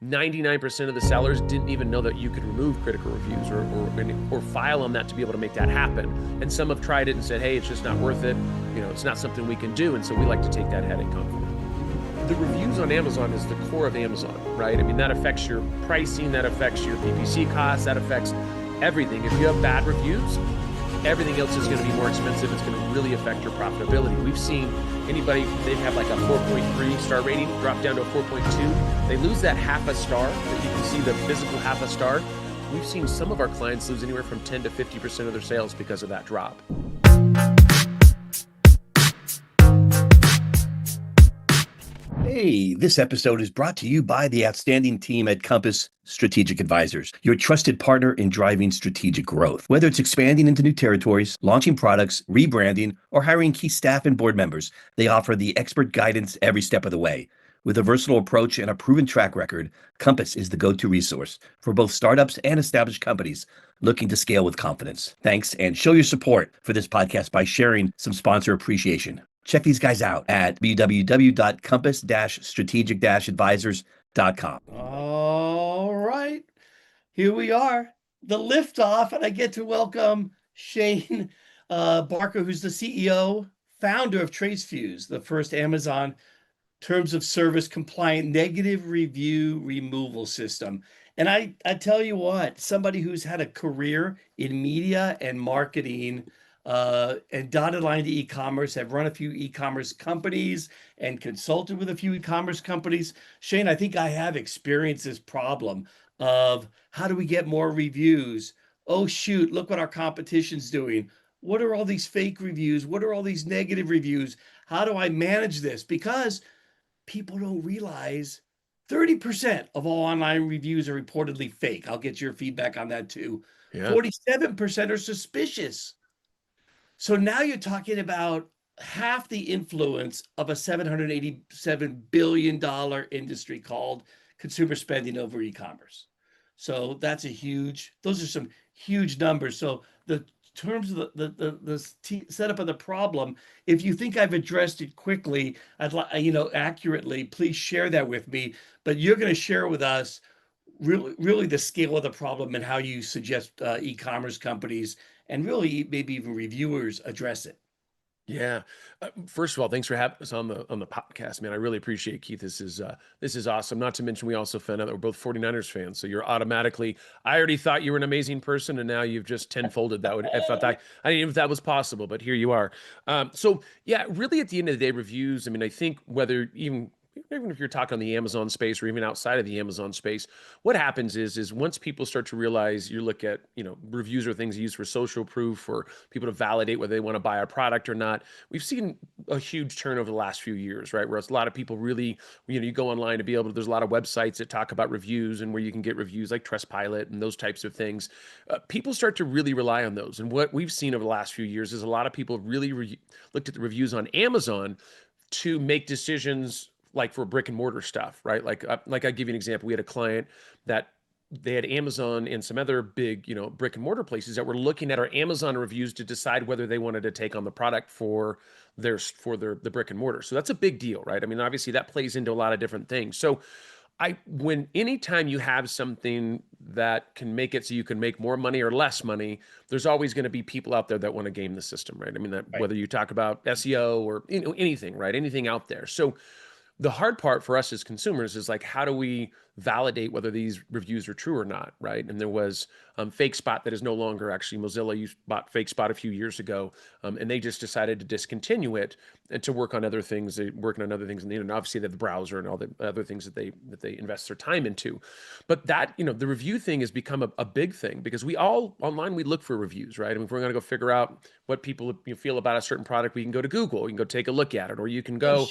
99% of the sellers didn't even know that you could remove critical reviews or file on that to be able to make that happen. And some have tried it and said, hey, it's just not worth it. It's not something we can do. And so we like to take that headache on for them. The reviews on Amazon is the core of Amazon, right? I mean, that affects your pricing, that affects your PPC costs, that affects everything. If you have bad reviews, everything else is going to be more expensive. It's going to really affect your profitability. We've seen anybody, they have like a 4.3 star rating, drop down to a 4.2. They lose that half a star, that you can see the physical half a star. We've seen some of our clients lose anywhere from 10 to 50% of their sales because of that drop. Hey, this episode is brought to you by the outstanding team at Compass Strategic Advisors, your trusted partner in driving strategic growth. Whether it's expanding into new territories, launching products, rebranding, or hiring key staff and board members, they offer the expert guidance every step of the way. With a versatile approach and a proven track record, Compass is the go-to resource for both startups and established companies looking to scale with confidence. Thanks, and show your support for this podcast by sharing some sponsor appreciation. Check these guys out at www.compass-strategic-advisors.com. All right, here we are, the liftoff, and I get to welcome Shane Barker, who's the CEO, founder of TraceFuse, the first Amazon terms of service compliant negative review removal system. And I tell you what, somebody who's had a career in media and marketing and dotted line to e-commerce, have run a few e-commerce companies and consulted with a few e-commerce companies. Shane, I think I have experienced this problem of how do we get more reviews? Oh, shoot, look what our competition's doing. What are all these fake reviews? What are all these negative reviews? How do I manage this? Because people don't realize 30% of all online reviews are reportedly fake. I'll get your feedback on that too. Yeah. 47% are suspicious. So now you're talking about half the influence of a $787 billion industry called consumer spending over e-commerce. So those are some huge numbers. So the terms of the setup of the problem, if you think I've addressed it quickly, accurately, please share that with me. But you're going to share with us really the scale of the problem and how you suggest e-commerce companies and really maybe even reviewers address it. Yeah. First of all, thanks for having us on the podcast, man. I really appreciate it, Keith. This is awesome. Not to mention, we also found out that we're both 49ers fans. So you're automatically, I already thought you were an amazing person, and now you've just tenfolded that. I thought that, I didn't know if that was possible, but here you are. So yeah, really at the end of the day, reviews, I mean, I think whether even if you're talking on the Amazon space or even outside of the Amazon space, what happens is once people start to realize, you look at, reviews are things used for social proof, for people to validate whether they want to buy a product or not. We've seen a huge turn over the last few years, right? Where it's a lot of people really, you go online to be able to, there's a lot of websites that talk about reviews and where you can get reviews like Trustpilot and those types of things. People start to really rely on those. And what we've seen over the last few years is a lot of people really looked at the reviews on Amazon to make decisions like for brick and mortar stuff, right? Like I give you an example. We had a client that they had Amazon and some other big, brick and mortar places that were looking at our Amazon reviews to decide whether they wanted to take on the product for the brick and mortar. So that's a big deal, right? I mean, obviously that plays into a lot of different things. So anytime you have something that can make it so you can make more money or less money, there's always going to be people out there that want to game the system, right? I mean, that Right. whether you talk about SEO or anything, right? Anything out there. So the hard part for us as consumers is like, how do we validate whether these reviews are true or not, right? And there was Fake Spot that is no longer actually Mozilla. You bought Fake Spot a few years ago, and they just decided to discontinue it and to work on other things. They're working on other things in the internet. Obviously, they have the browser and all the other things that they invest their time into. But that, the review thing has become a big thing because we all online, we look for reviews, right? I mean, if we're going to go figure out what people feel about a certain product, we can go to Google, we can go take a look at it, or you can go.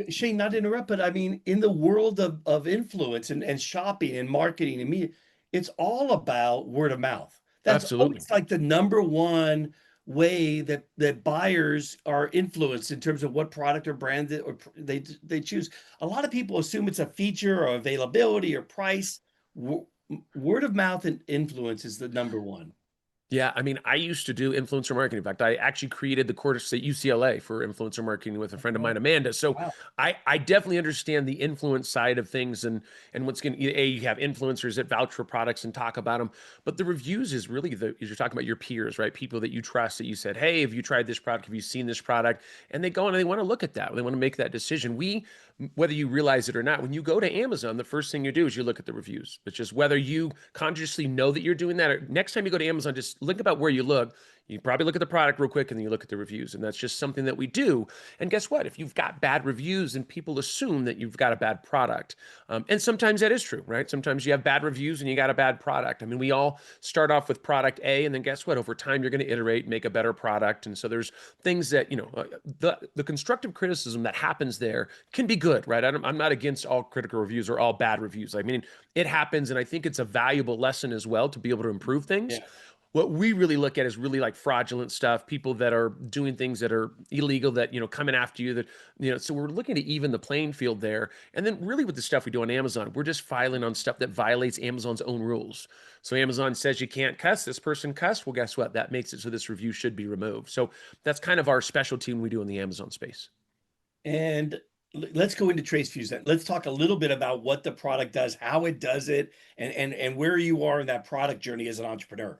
Shane, not to interrupt, but I mean, in the world of influence and shopping and marketing and media, it's all about word of mouth. That's Absolutely. always like the number one way that buyers are influenced in terms of what product or brand they choose. A lot of people assume it's a feature or availability or price. Word of mouth and influence is the number one. Yeah, I mean, I used to do influencer marketing. In fact, I actually created the course at UCLA for influencer marketing with a friend of Oh, mine, Amanda. So wow. I definitely understand the influence side of things and what's going to you have influencers that vouch for products and talk about them, but the reviews is really the you're talking about your peers, right? People that you trust that you said, hey, have you tried this product? Have you seen this product? And they go on and they want to look at that. They want to make that decision. Whether you realize it or not, when you go to Amazon, the first thing you do is you look at the reviews. It's just whether you consciously know that you're doing that. Or next time you go to Amazon, just think about where you look. You probably look at the product real quick and then you look at the reviews. And that's just something that we do. And guess what? If you've got bad reviews, then people assume that you've got a bad product. And sometimes that is true, right? Sometimes you have bad reviews and you got a bad product. I mean, we all start off with product A, and then guess what? Over time, you're going to iterate, make a better product. And so there's things that, the constructive criticism that happens there can be good, right? I'm not against all critical reviews or all bad reviews. I mean, it happens. And I think it's a valuable lesson as well to be able to improve things. Yeah. What we really look at is really like fraudulent stuff, people that are doing things that are illegal, that, coming after you, that, so we're looking to even the playing field there. And then really with the stuff we do on Amazon, we're just filing on stuff that violates Amazon's own rules. So Amazon says you can't cuss, this person cussed. Well, guess what? That makes it so this review should be removed. So that's kind of our specialty when we do in the Amazon space. And let's go into TraceFuse then. Let's talk a little bit about what the product does, how it does it, and where you are in that product journey as an entrepreneur.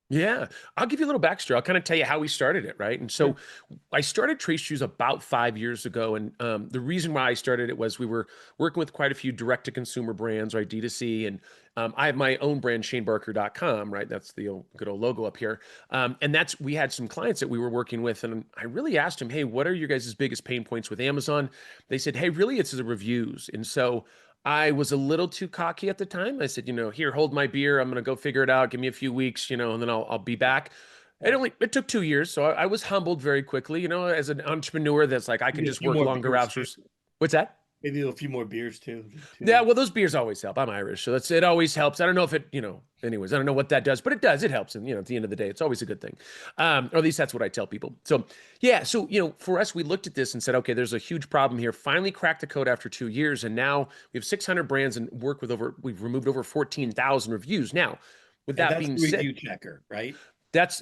Yeah, I'll give you a little backstory. I'll kind of tell you how we started it, right? And so Sure. I started TraceFuse about 5 years ago, and the reason why I started it was we were working with quite a few direct-to-consumer brands, right, D2C, and I have my own brand, ShaneBarker.com, right? That's the good old logo up here, and we had some clients that we were working with, and I really asked them, hey, what are your guys' biggest pain points with Amazon? They said, hey, really, it's the reviews, and so I was a little too cocky at the time. I said, here, hold my beer. I'm gonna go figure it out. Give me a few weeks, and then I'll be back. Yeah. It took 2 years, so I was humbled very quickly. As an entrepreneur, that's like I can Maybe a just few work more longer beers too. hours. What's that? Maybe a few more beers too. Yeah, well, those beers always help. I'm Irish, so it always helps. I don't know if it, anyways, I don't know what that does, but it does. It helps. And, at the end of the day, it's always a good thing. Or at least that's what I tell people. So, yeah. So, for us, we looked at this and said, okay, there's a huge problem here. Finally cracked the code after 2 years. And now we have 600 brands and we've removed over 14,000 reviews. Now, with And that that's being the said, review checker, right?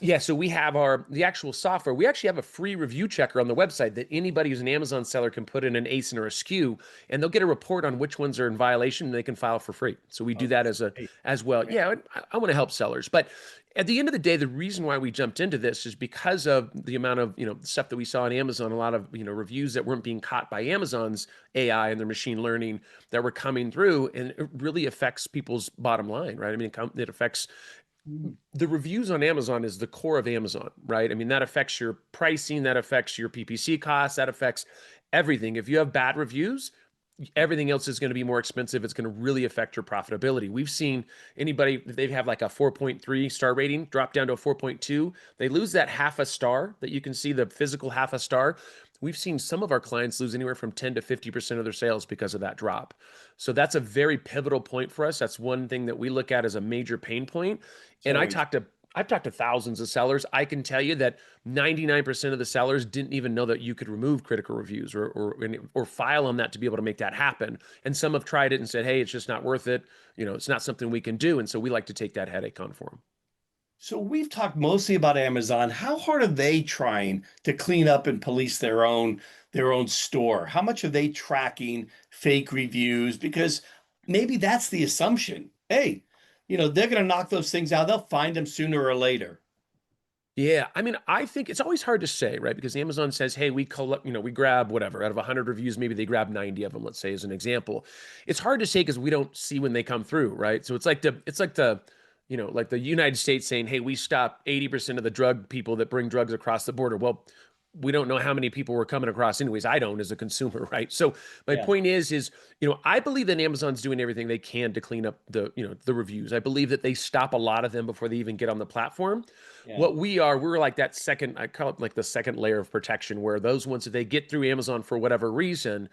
yeah. So we have the actual software. We actually have a free review checker on the website that anybody who's an Amazon seller can put in an ASIN or a SKU, and they'll get a report on which ones are in violation, and they can file for free. So we do Oh, that that's great. as well. Yeah. Yeah, I want to help sellers, but at the end of the day, the reason why we jumped into this is because of the amount of stuff that we saw on Amazon. A lot of reviews that weren't being caught by Amazon's AI and their machine learning that were coming through, and it really affects people's bottom line, right? I mean, it affects Mm. the reviews on Amazon is the core of Amazon, right? I mean, that affects your pricing, that affects your PPC costs, that affects everything. If you have bad reviews, everything else is going to be more expensive. It's going to really affect your profitability. We've seen anybody, if they have like a 4.3 star rating, drop down to a 4.2, they lose that half a star that you can see, the physical half a star. We've seen some of our clients lose anywhere from 10 to 50% of their sales because of that drop. So that's a very pivotal point for us. That's one thing that we look at as a major pain point. And So I've talked to thousands of sellers. I can tell you that 99% of the sellers didn't even know that you could remove critical reviews or file on that to be able to make that happen. And some have tried it and said, hey, it's just not worth it. It's not something we can do. And so we like to take that headache on for them. So we've talked mostly about Amazon. How hard are they trying to clean up and police their own store? How much are they tracking fake reviews? Because maybe that's the assumption. Hey, they're going to knock those things out. They'll find them sooner or later. Yeah, I mean, I think it's always hard to say, right? Because Amazon says, "Hey, we collect, we grab whatever out of 100 reviews, maybe they grab 90 of them, let's say as an example." It's hard to say because we don't see when they come through, right? So like the United States saying, "Hey, we stop 80% of the drug people that bring drugs across the border." Well, we don't know how many people we're coming across anyways. I don't as a consumer, right? So my Yeah, point is, I believe that Amazon's doing everything they can to clean up the reviews. I believe that they stop a lot of them before they even get on the platform. yeah. We're like that second, I call it like the second layer of protection, where those ones, if they get through Amazon for whatever reason,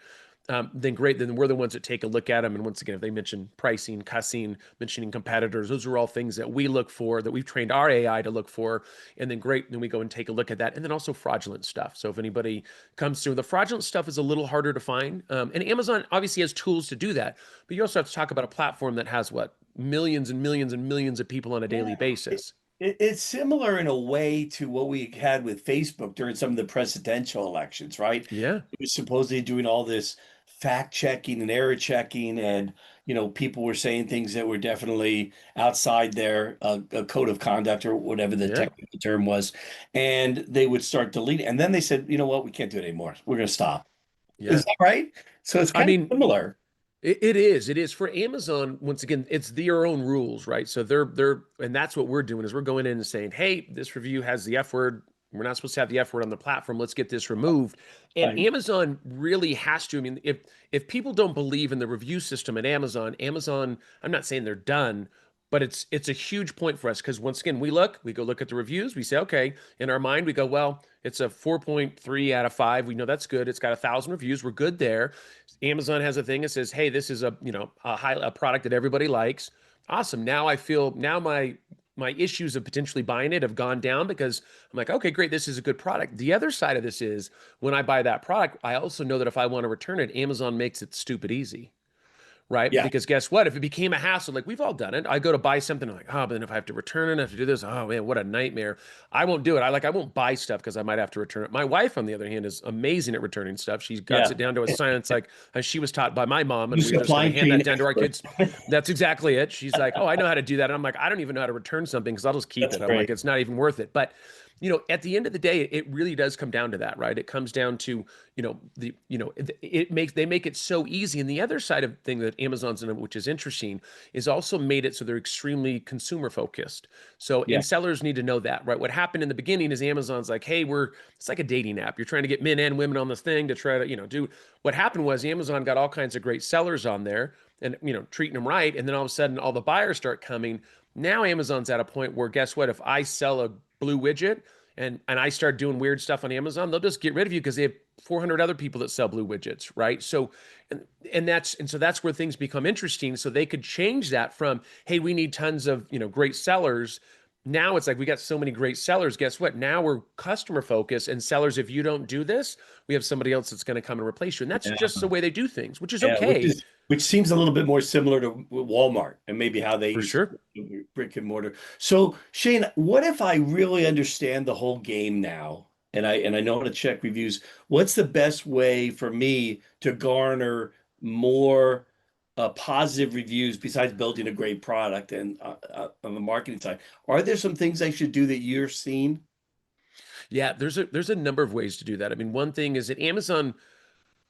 then great. Then we're the ones that take a look at them. And once again, if they mention pricing, cussing, mentioning competitors, those are all things that we look for, that we've trained our AI to look for. And then great, then we go and take a look at that. And then also fraudulent stuff. So if anybody comes through, the fraudulent stuff is a little harder to find. And Amazon obviously has tools to do that. But you also have to talk about a platform that has what? Millions and millions and millions of people on a daily Yeah. basis. It's similar in a way to what we had with Facebook during some of the presidential elections, right? Yeah, It was supposedly doing all this fact checking and error checking, and people were saying things that were definitely outside their code of conduct or whatever the yeah, technical term was, and they would start deleting. And then they said, you know what, we can't do it anymore. We're going to stop. Is yeah. that right? So it's I kind of mean, similar. it is. It is for Amazon. Once again, it's their own rules, right? So and that's what we're doing is we're going in and saying, hey, this review has the F word. We're not supposed to have the F word on the platform. Let's get this removed. And Right. Amazon really has to. I mean, if people don't believe in the review system at Amazon, I'm not saying they're done, but it's a huge point for us because once again, we go look at the reviews, we say, okay, in our mind, we go, well, it's a 4.3 out of 5. We know that's good. It's got 1,000 reviews. We're good there. Amazon has a thing that says, "Hey, this is a product that everybody likes." Awesome. Now I feel now my issues of potentially buying it have gone down because I'm like, okay, great, this is a good product. The other side of this is when I buy that product, I also know that if I want to return it, Amazon makes it stupid easy, right? Yeah. Because guess what? If it became a hassle, like we've all done it, I go to buy something, I'm like, oh, but then if I have to return it, I have to do this. Oh man, what a nightmare. I won't do it. I won't buy stuff because I might have to return it. My wife, on the other hand, is amazing at returning stuff. She got Yeah. it down to a science like as she was taught by my mom, and You we were just going to supply hand chain that down to our expert. kids. That's exactly it. She's like, oh, I know how to do that. And I'm like, I don't even know how to return something because I'll just keep That's it. I'm like, great. it's not even worth it. But at the end of the day, it really does come down to that, right? It comes down to, they make it so easy. And the other side of thing that Amazon's in, which is interesting, is also made it so they're extremely consumer focused. So, Yeah. and sellers need to know that, right? What happened in the beginning is Amazon's like, hey, it's like a dating app. You're trying to get men and women on this thing to try to, do. What happened was Amazon got all kinds of great sellers on there and, treating them right. And then all of a sudden, all the buyers start coming. Now Amazon's at a point where guess what? If I sell a blue widget and I start doing weird stuff on Amazon, they'll just get rid of you because they have 400 other people that sell blue widgets, right? So and so that's where things become interesting. So they could change that from, hey, we need tons of, great sellers. Now it's like we got so many great sellers. Guess what? Now we're customer focused and sellers, if you don't do this, we have somebody else that's going to come and replace you. And that's Yeah. just the way they do things, which is Yeah, okay which seems a little bit more similar to Walmart and maybe how they for used to sure. do brick and mortar. So Shane, what if I really understand the whole game now and I know how to check reviews? What's the best way for me to garner more positive reviews besides building a great product and on the marketing side? Are there some things I should do that you're seeing? Yeah, there's a number of ways to do that. I mean, one thing is that Amazon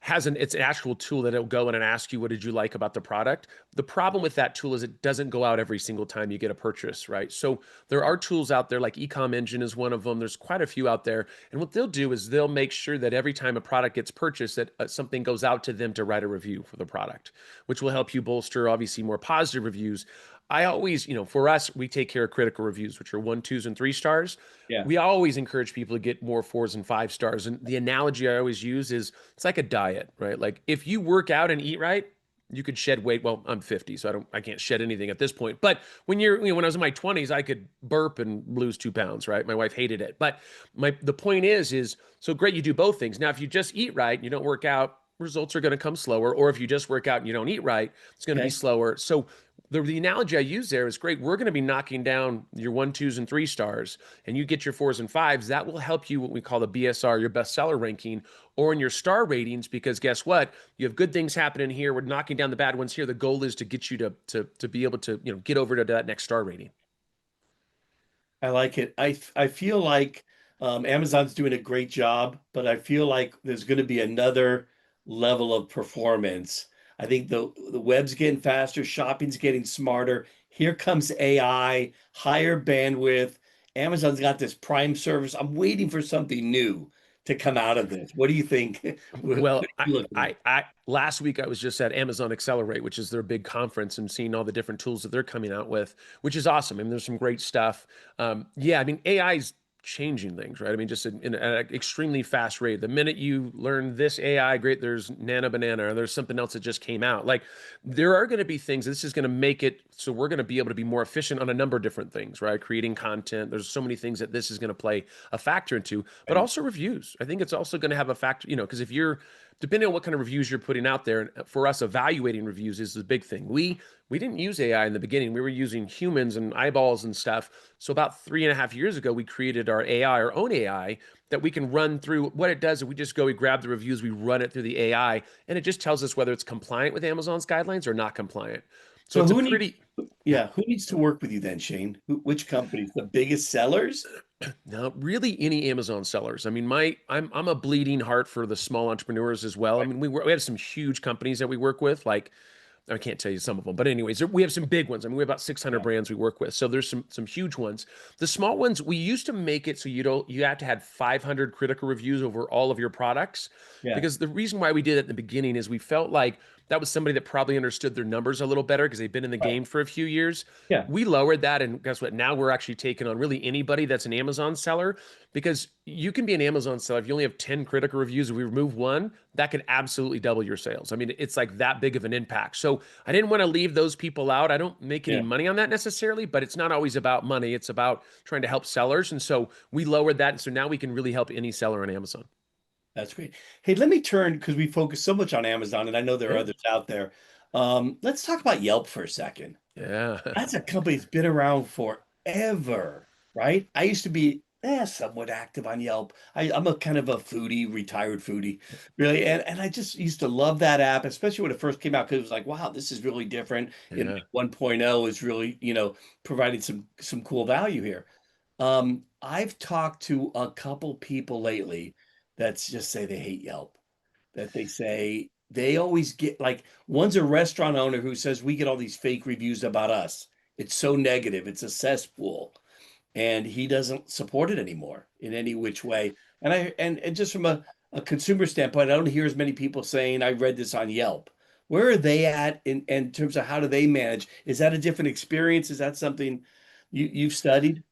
has it's an actual tool that it'll go in and ask you what did you like about the product. The problem with that tool is it doesn't go out every single time you get a purchase, right? So there are tools out there like Ecom Engine is one of them. There's quite a few out there, and what they'll do is they'll make sure that every time a product gets purchased that something goes out to them to write a review for the product, which will help you bolster obviously more positive reviews. I always, for us, we take care of critical reviews, which are 1, 2s, and 3 stars. Yeah. We always encourage people to get more 4s and 5 stars. And the analogy I always use is it's like a diet, right? Like if you work out and eat right, you could shed weight. Well, I'm 50, so I can't shed anything at this point. But when when I was in my 20s, I could burp and lose 2 pounds, right? My wife hated it. But the point is so great you do both things. Now, if you just eat right, and you don't work out, results are going to come slower. Or if you just work out and you don't eat right, it's going to be Okay. slower. So the analogy I use there is great. We're going to be knocking down your 1, 2s, and 3 stars, and you get your 4s and 5s. That will help you what we call the BSR, your bestseller ranking, or in your star ratings. Because guess what? You have good things happening here. We're knocking down the bad ones here. The goal is to get you to be able to get over to that next star rating. I like it. I feel like Amazon's doing a great job, but I feel like there's going to be another level of performance. I think the web's getting faster, shopping's getting smarter. Here comes AI, higher bandwidth. Amazon's got this Prime service. I'm waiting for something new to come out of this. What do you think? What are Well, I, you looking at? I last week I was just at Amazon Accelerate, which is their big conference, and seeing all the different tools that they're coming out with, which is awesome. I mean, there's some great stuff. Yeah, I mean, AI is changing things, right? I mean, just in an extremely fast rate. The minute you learn this AI, great, there's Nana Banana, or there's something else that just came out. Like, there are going to be things. This is going to make it so we're going to be able to be more efficient on a number of different things, right? Creating content. There's so many things that this is going to play a factor into, but Right. also reviews. I think it's also going to have a factor, because if you're depending on what kind of reviews you're putting out there, and for us, evaluating reviews is the big thing. We didn't use AI in the beginning. We were using humans and eyeballs and stuff. So about 3.5 years ago, we created our AI, our own AI, that we can run through. What it does is we grab the reviews, we run it through the AI, and it just tells us whether it's compliant with Amazon's guidelines or not compliant. So So it's a who needs, pretty yeah, who needs to work with you then, Shane? Which companies? The biggest sellers? Now, really, any Amazon sellers. I mean, I'm a bleeding heart for the small entrepreneurs as well. I Right. mean, we have some huge companies that we work with, like I can't tell you some of them, but anyways, we have some big ones. I mean, we have about 600 Yeah. brands we work with. So there's some huge ones. The small ones, we used to make it so you have to have 500 critical reviews over all of your products, Yeah. because the reason why we did it in the beginning is we felt like that was somebody that probably understood their numbers a little better because they've been in the Right. game for a few years. Yeah. We lowered that, and guess what? Now we're actually taking on really anybody that's an Amazon seller, because you can be an Amazon seller if you only have 10 critical reviews. If we remove one, that could absolutely double your sales. I mean, it's like that big of an impact. So I didn't want to leave those people out. I don't make any Yeah. money on that necessarily, but it's not always about money. It's about trying to help sellers. And so we lowered that. And so now we can really help any seller on Amazon. That's great. Hey, let me turn because we focus so much on Amazon, and I know there are Yeah. others out there. Let's talk about Yelp for a second. Yeah. That's a company that's been around forever, right? I used to be somewhat active on Yelp. I'm a kind of a foodie, retired foodie, really. And I just used to love that app, especially when it first came out, because it was like, wow, this is really different. And Yeah. 1.0 is really, providing some cool value here. I've talked to a couple people lately that just say they hate Yelp, that they say they always get like one's a restaurant owner who says we get all these fake reviews about us. It's so negative, it's a cesspool, and he doesn't support it anymore in any which way. And just from a consumer standpoint, I don't hear as many people saying I read this on Yelp. Where are they at in terms of how do they manage? Is that a different experience? Is that something you've studied?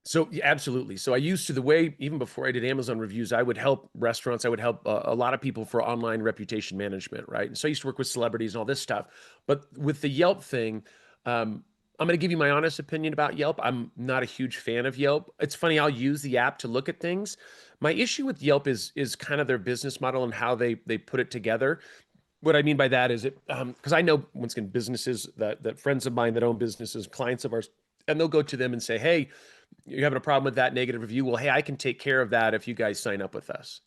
So yeah, absolutely. So I used to, the way, even before I did Amazon reviews, I would help restaurants. I would help a lot of people for online reputation management, right? And so I used to work with celebrities and all this stuff. But with the Yelp thing, I'm going to give you my honest opinion about Yelp. I'm not a huge fan of Yelp. It's funny, I'll use the app to look at things. My issue with Yelp is kind of their business model and how they put it together. What I mean by that is it, because I know, once again, businesses that friends of mine that own businesses, clients of ours, and they'll go to them and say, "Hey, you're having a problem with that negative review. Well, hey, I can take care of that if you guys sign up with us."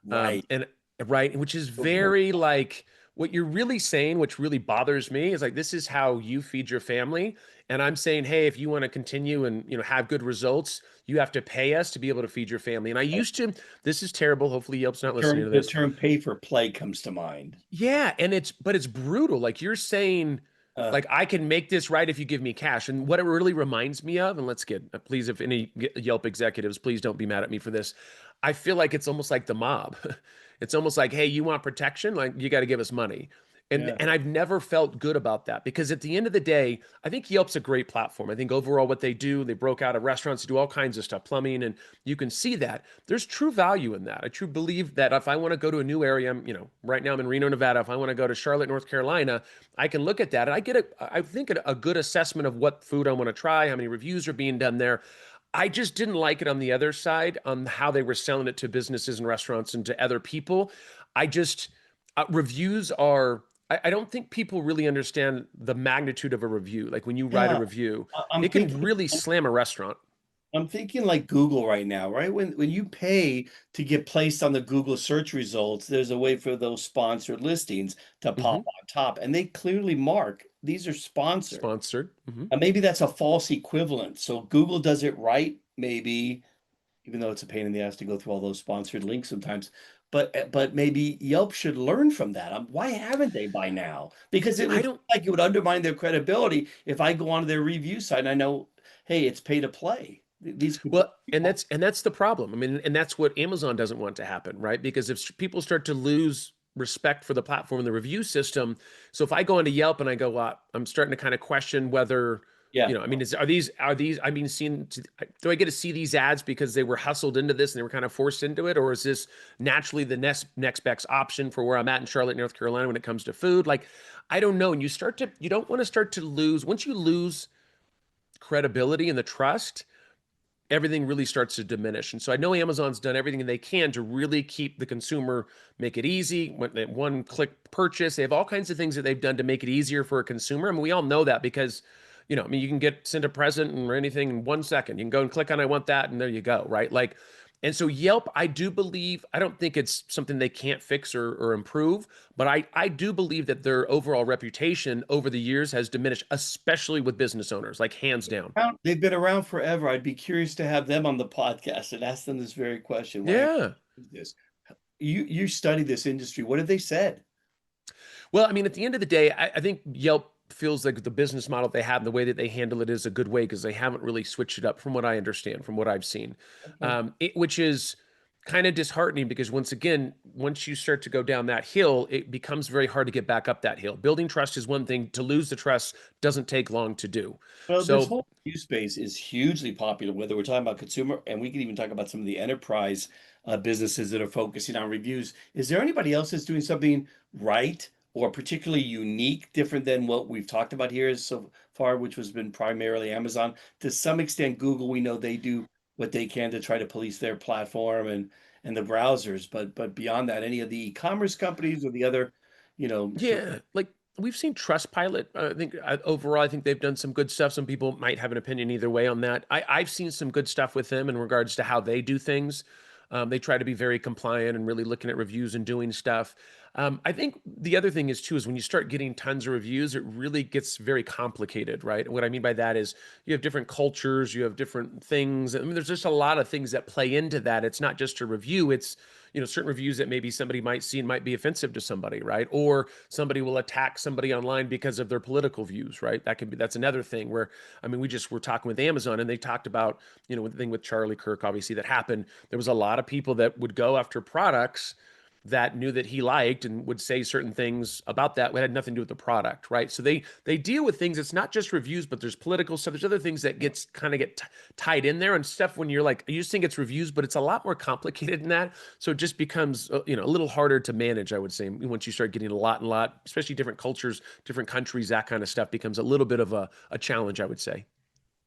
Right. And right, which is Okay. very like what you're really saying, which really bothers me is like, this is how you feed your family. And I'm saying, hey, if you want to continue and have good results, you have to pay us to be able to feed your family. And I used to, this is terrible. Hopefully Yelp's The not listening to term the this. term pay for play comes to mind. Yeah, and it's brutal. Like you're saying, Uh, like I can make this right if you give me cash. And what it really reminds me of, and let's get please, if any Yelp executives, please don't be mad at me for this. I feel like it's almost like the mob. It's almost like, hey, you want protection? Like you got to give us money. And yeah. and I've never felt good about that, because at the end of the day, I think Yelp's a great platform. I think overall what they do, they broke out of restaurants to do all kinds of stuff, plumbing, and you can see that there's true value in that. I truly believe that if I want to go to a new area, right now I'm in Reno, Nevada. If I want to go to Charlotte, North Carolina, I can look at that and I think a good assessment of what food I want to try, how many reviews are being done there. I just didn't like it on the other side, on how they were selling it to businesses and restaurants and to other people. I just, reviews are, I don't think people really understand the magnitude of a review. Like when you write a Yeah. review, I'm it can thinking really slam a restaurant. I'm thinking like Google right now, right? When you pay to get placed on the Google search results, there's a way for those sponsored listings to pop Hmm. on top, and they clearly mark these are sponsored. Sponsored. Hmm. And maybe that's a false equivalent. So Google does it right, maybe, even though it's a pain in the ass to go through all those sponsored links sometimes. But maybe Yelp should learn from that. Why haven't they by now? Because it I would feel don't, like it would undermine their credibility if I go onto their review site and I know, hey, it's pay to play. These could well, and that's the problem. I mean, and that's what Amazon doesn't want to happen, right? Because if people start to lose respect for the platform and the review system, so if I go into Yelp and I go, I'm starting to kind of question whether, yeah, I mean, are these? I mean, do I get to see these ads because they were hustled into this and they were kind of forced into it, or is this naturally the next best option for where I'm at in Charlotte, North Carolina, when it comes to food? Like, I don't know. And you don't want to start to lose once you lose credibility and the trust. everything really starts to diminish. And so I know Amazon's done everything they can to really keep the consumer, make it easy, one click purchase. They have all kinds of things that they've done to make it easier for a consumer. I mean, we all know that because, I mean, you can get sent a present or anything in 1 second. You can go and click on I want that, and there you go, right? Like, and so Yelp, I do believe, I don't think it's something they can't fix or improve, but I do believe that their overall reputation over the years has diminished, especially with business owners, like hands down. They've been around forever. I'd be curious to have them on the podcast and ask them this very question. Why Yeah. is this? You study this industry. What have they said? Well, I mean, at the end of the day, I think Yelp feels like the business model they have, the way that they handle it is a good way because they haven't really switched it up from what I understand, from what I've seen, Okay. which is kind of disheartening because once again, once you start to go down that hill, it becomes very hard to get back up that hill. Building trust is one thing. To lose the trust doesn't take long to do. Well, this So whole review space is hugely popular, whether we're talking about consumer, and we can even talk about some of the enterprise businesses that are focusing on reviews. Is there anybody else that's doing something right or particularly unique, different than what we've talked about here so far, which has been primarily Amazon? To some extent, Google, we know they do what they can to try to police their platform and the browsers, but beyond that, any of the e-commerce companies or the other, sort yeah, like we've seen Trustpilot. I think overall, I think they've done some good stuff. Some people might have an opinion either way on that. I've seen some good stuff with them in regards to how they do things. They try to be very compliant and really looking at reviews and doing stuff. I think the other thing is too is when you start getting tons of reviews, it really gets very complicated, right? And what I mean by that is you have different cultures, you have different things. I mean, there's just a lot of things that play into that. It's not just a review. It's certain reviews that maybe somebody might see and might be offensive to somebody, right? Or somebody will attack somebody online because of their political views, right? That's another thing where, I mean, we just were talking with Amazon and they talked about, the thing with Charlie Kirk, obviously that happened. There was a lot of people that would go after products that knew that he liked and would say certain things about that had nothing to do with the product, right? So they deal with things. It's not just reviews, but there's political stuff. There's other things that get tied in there and stuff when you're like, you just think it's reviews, but it's a lot more complicated than that. So it just becomes a little harder to manage, I would say, once you start getting a lot, especially different cultures, different countries, that kind of stuff becomes a little bit of a challenge, I would say.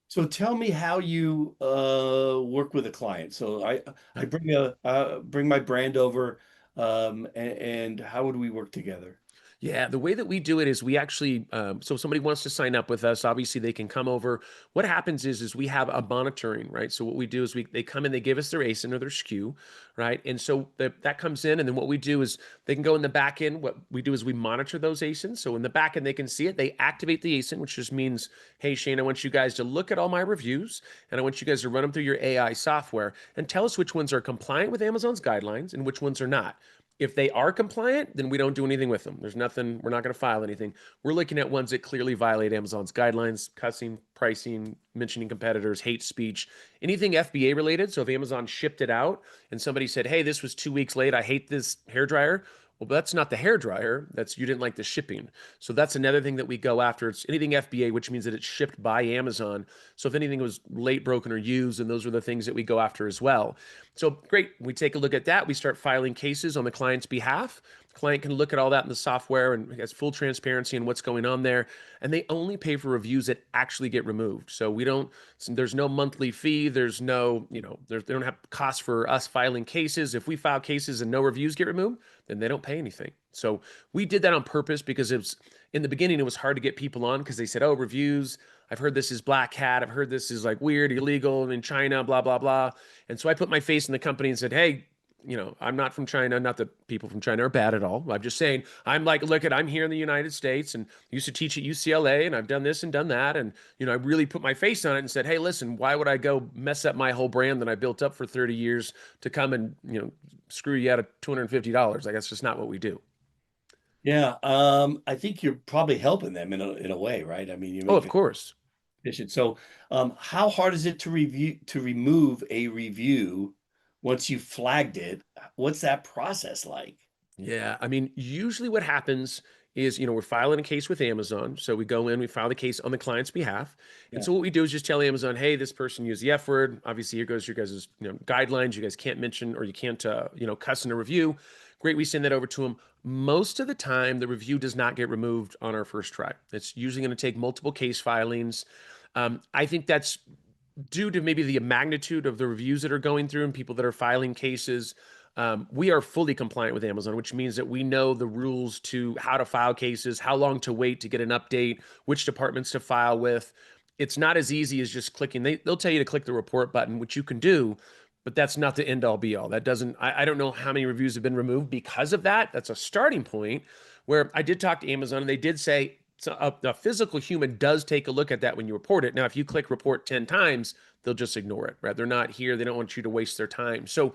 So tell me how you work with a client. So I bring my brand over, and how would we work together? Yeah, the way that we do it is we actually, so if somebody wants to sign up with us, obviously they can come over. What happens is we have a monitoring, right? So what we do is they come in, they give us their ASIN or their SKU, right? And so that comes in, and then what we do is they can go in the back end. What we do is we monitor those ASINs. So in the back end, they can see it. They activate the ASIN, which just means, hey, Shane, I want you guys to look at all my reviews, and I want you guys to run them through your AI software and tell us which ones are compliant with Amazon's guidelines and which ones are not. If they are compliant, then we don't do anything with them. There's nothing, we're not going to file anything. We're looking at ones that clearly violate Amazon's guidelines, cussing, pricing, mentioning competitors, hate speech, anything FBA related. So if Amazon shipped it out and somebody said, hey, this was 2 weeks late, I hate this hair dryer. Well, that's not the hair dryer. That's you didn't like the shipping. So that's another thing that we go after. It's anything FBA, which means that it's shipped by Amazon. So if anything was late, broken, or used, and those are the things that we go after as well. So great. We take a look at that. We start filing cases on the client's behalf. The client can look at all that in the software and has full transparency in what's going on there. And they only pay for reviews that actually get removed. So we don't, there's no monthly fee. There's no, they don't have costs for us filing cases. If we file cases and no reviews get removed, then they don't pay anything. So we did that on purpose because it was in the beginning, it was hard to get people on because they said, oh, reviews. I've heard this is black hat. I've heard this is like weird, illegal in China, blah, blah, blah. And so I put my face in the company and said, hey, I'm not from China. Not that people from China are bad at all. I'm just saying, I'm like, I'm here in the United States and used to teach at UCLA and I've done this and done that. And, I really put my face on it and said, hey, listen, why would I go mess up my whole brand that I built up for 30 years to come and, screw you out of $250? Like, that's just not what we do. Yeah, I think you're probably helping them in a way, right? I mean, you Oh, make of it course. efficient. So, how hard is it to remove a review once you flagged it? What's that process like? Yeah, I mean, usually what happens is, we're filing a case with Amazon. So we go in, we file the case on the client's behalf. And Yeah. so what we do is just tell Amazon, hey, this person used the F word. Obviously, here goes your guys' guidelines. You guys can't mention or you can't cuss in a review. Great, we send that over to them. Most of the time, the review does not get removed on our first try. It's usually going to take multiple case filings. I think that's due to maybe the magnitude of the reviews that are going through and people that are filing cases, we are fully compliant with Amazon, which means that we know the rules to how to file cases, how long to wait to get an update, which departments to file with. It's not as easy as just clicking. They'll tell you to click the report button, which you can do, but that's not the end all be all. That doesn't, I don't know how many reviews have been removed because of that. That's a starting point where I did talk to Amazon and they did say, so a physical human does take a look at that when you report it. Now, if you click report 10 times, they'll just ignore it, right? They're not here. They don't want you to waste their time. So,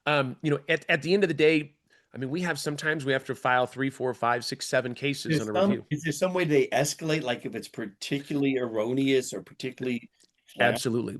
at the end of the day, I mean, sometimes we have to file 3, 4, 5, 6, 7 cases on a review. Is there some way they escalate, like if it's particularly erroneous or particularly flammable? Absolutely.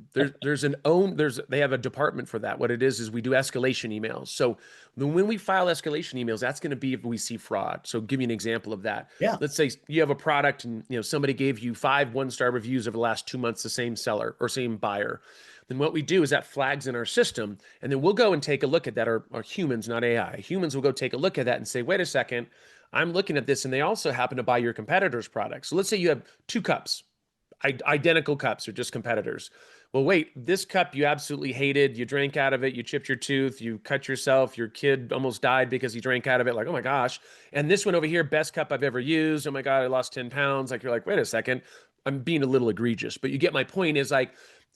They have a department for that. What it is we do escalation emails. So when we file escalation emails, that's going to be if we see fraud. So give me an example of that. Yeah. Let's say you have a product and somebody gave you 5 one-star reviews over the last 2 months, the same seller or same buyer. Then what we do is that flags in our system, and then we'll go and take a look at that. Our humans, not AI. Humans will go take a look at that and say, wait a second, I'm looking at this, and they also happen to buy your competitor's product. So let's say you have 2 cups, identical cups, or just competitors. Well, wait, this cup you absolutely hated. You drank out of it. You chipped your tooth. You cut yourself. Your kid almost died because he drank out of it. Like, oh my gosh. And this one over here, best cup I've ever used. Oh my God, I lost 10 pounds. Like, you're like, wait a second. I'm being a little egregious. But you get my point is like,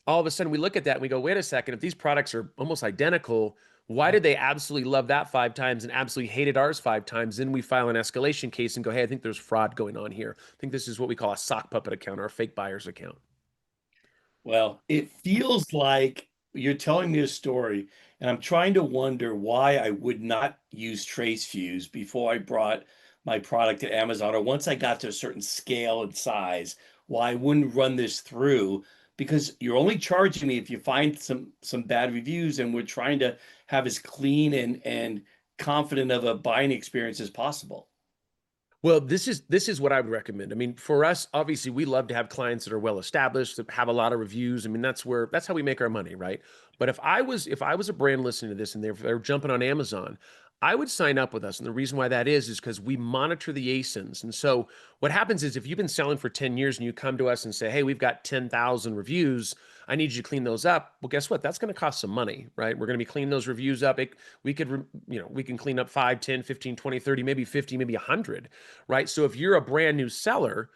all of a sudden we look at that and we go, wait a second. If these products are almost identical, why did they absolutely love that 5 times and absolutely hated ours 5 times? Then we file an escalation case and go, hey, I think there's fraud going on here. I think this is what we call a sock puppet account or a fake buyer's account. Well, it feels like you're telling me a story, and I'm trying to wonder why I would not use TraceFuse before I brought my product to Amazon, or once I got to a certain scale and size, why I wouldn't run this through, because you're only charging me if you find some bad reviews, and we're trying to have as clean and confident of a buying experience as possible. Well, this is what I would recommend. I mean, for us, obviously, we love to have clients that are well established, that have a lot of reviews. I mean, that's how we make our money, right? But if I was a brand listening to this and they're jumping on Amazon, I would sign up with us. And the reason why that is because we monitor the ASINs. And so what happens is if you've been selling for 10 years and you come to us and say, hey, we've got 10,000 reviews, I need you to clean those up. Well, guess what? That's going to cost some money, right? We're going to be cleaning those reviews up. We could, we can clean up 5, 10, 15, 20, 30, maybe 50, maybe 100, right? So if you're a brand new seller,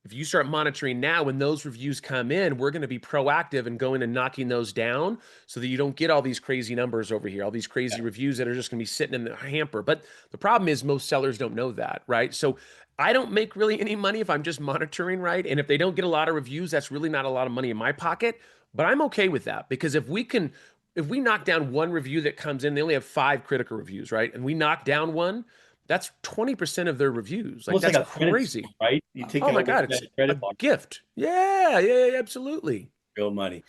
if you start monitoring now, when those reviews come in, we're going to be proactive and going and knocking those down so that you don't get all these crazy numbers over here, all these crazy reviews that are just going to be sitting in the hamper. But the problem is most sellers don't know that, right? So I don't make really any money if I'm just monitoring, right? And if they don't get a lot of reviews, that's really not a lot of money in my pocket. But I'm okay with that because if we knock down one review that comes in, they only have 5 critical reviews, right? And we knock down one, that's 20% of their reviews. Like Almost like that's a credit crazy. score, right? You take Oh that my away God, from it's that a credit box. gift. Yeah, yeah, yeah, absolutely. Real money.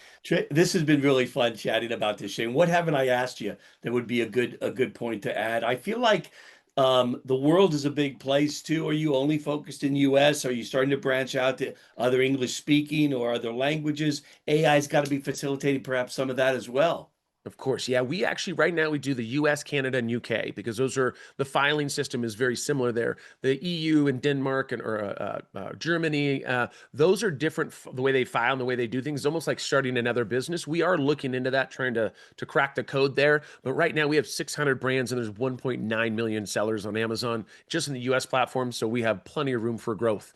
This has been really fun chatting about this, Shane. What haven't I asked you that would be a good point to add? I feel like the world is a big place too. Are you only focused in US? Are you starting to branch out to other English speaking or other languages? AI's got to be facilitating perhaps some of that as well. Of course. Yeah, we actually right now we do the US, Canada, and UK because those are the filing system is very similar there. The EU and Denmark and or Germany, those are different. The way they file and the way they do things, it's almost like starting another business. We are looking into that, trying to crack the code there. But right now we have 600 brands and there's 1.9 million sellers on Amazon just in the US platform. So we have plenty of room for growth.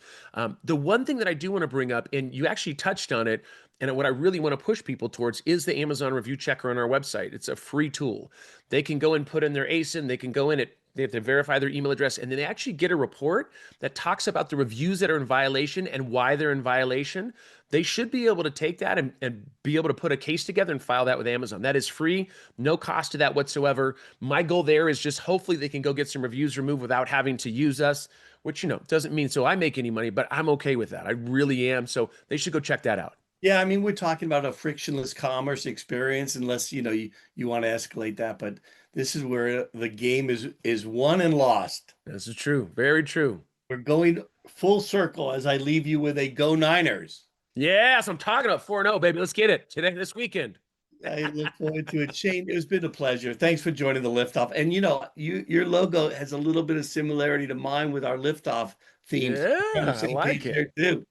The one thing that I do want to bring up, and you actually touched on it, and what I really want to push people towards is the Amazon review checker on our website. It's a free tool. They can go and put in their ASIN. They can go in it. They have to verify their email address, and then they actually get a report that talks about the reviews that are in violation and why they're in violation. They should be able to take that and be able to put a case together and file that with Amazon. That is free, no cost to that whatsoever. My goal there is just hopefully they can go get some reviews removed without having to use us, which, doesn't mean so I make any money, but I'm okay with that. I really am. So they should go check that out. Yeah, I mean, we're talking about a frictionless commerce experience, unless you want to escalate that. But this is where the game is won and lost. This is true. Very true. We're going full circle as I leave you with a Go Niners. Yes, I'm talking about 4-0, baby. Let's get it today, this weekend. I look forward to it. Shane, it's been a pleasure. Thanks for joining the liftoff. And your logo has a little bit of similarity to mine with our liftoff themes. Yeah, I like it. There too.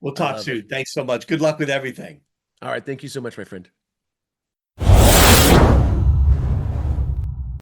We'll I talk love it. soon. Thanks so much. Good luck with everything. All right. Thank you so much, my friend.